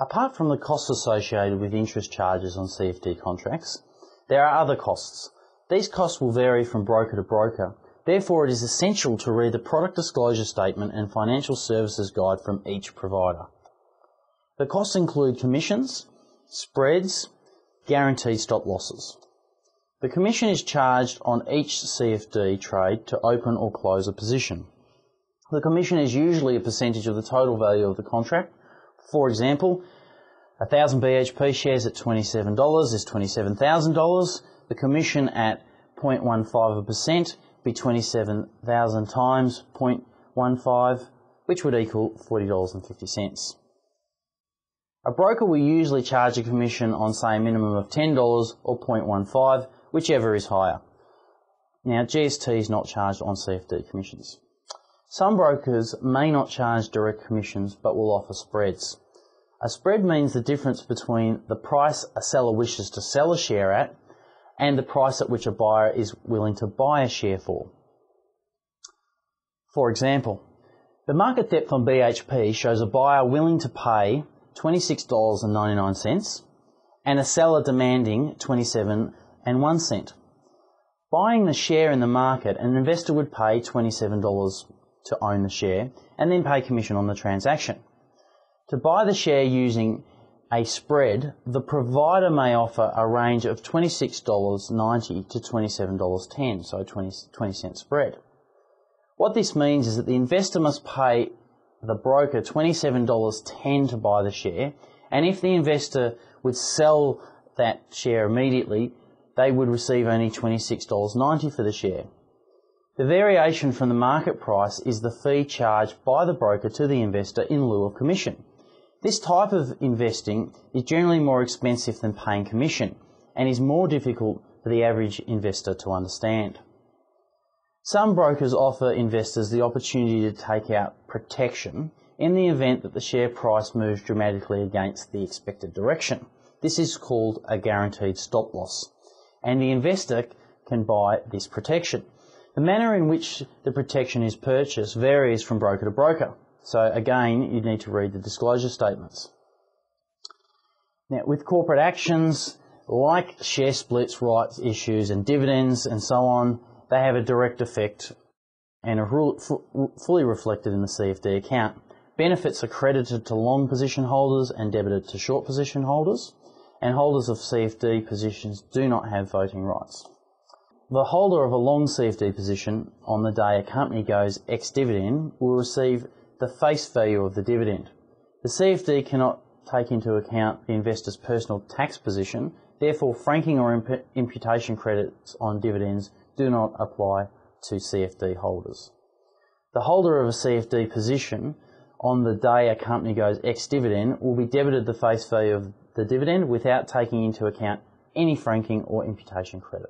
Apart from the costs associated with interest charges on CFD contracts, there are other costs. These costs will vary from broker to broker. Therefore, it is essential to read the product disclosure statement and financial services guide from each provider. The costs include commissions, spreads, guaranteed stop losses. The commission is charged on each CFD trade to open or close a position. The commission is usually a percentage of the total value of the contract. For example, 1,000 BHP shares at $27 is $27,000. The commission at 0.15% be 27,000 times 0.15, which would equal $40.50. A broker will usually charge a commission on, say, a minimum of $10 or 0.15, whichever is higher. Now, GST is not charged on CFD commissions. Some brokers may not charge direct commissions but will offer spreads. A spread means the difference between the price a seller wishes to sell a share at and the price at which a buyer is willing to buy a share for. For example, the market depth on BHP shows a buyer willing to pay $26.99 and a seller demanding $27.01. Buying the share in the market, an investor would pay $27 to own the share and then pay commission on the transaction. To buy the share using a spread, the provider may offer a range of $26.90 to $27.10, so 20 cent spread. What this means is that the investor must pay the broker $27.10 to buy the share, and if the investor would sell that share immediately, they would receive only $26.90 for the share. The variation from the market price is the fee charged by the broker to the investor in lieu of commission. This type of investing is generally more expensive than paying commission and is more difficult for the average investor to understand. Some brokers offer investors the opportunity to take out protection in the event that the share price moves dramatically against the expected direction. This is called a guaranteed stop loss, and the investor can buy this protection. The manner in which the protection is purchased varies from broker to broker. So again, you need to read the disclosure statements. Now, with corporate actions like share splits, rights issues and dividends and so on, they have a direct effect and are fully reflected in the CFD account. Benefits are credited to long position holders and debited to short position holders, and holders of CFD positions do not have voting rights. The holder of a long CFD position on the day a company goes ex-dividend will receive the face value of the dividend. The CFD cannot take into account the investor's personal tax position, therefore franking or imputation credits on dividends do not apply to CFD holders. The holder of a CFD position on the day a company goes ex-dividend will be debited the face value of the dividend without taking into account any franking or imputation credit.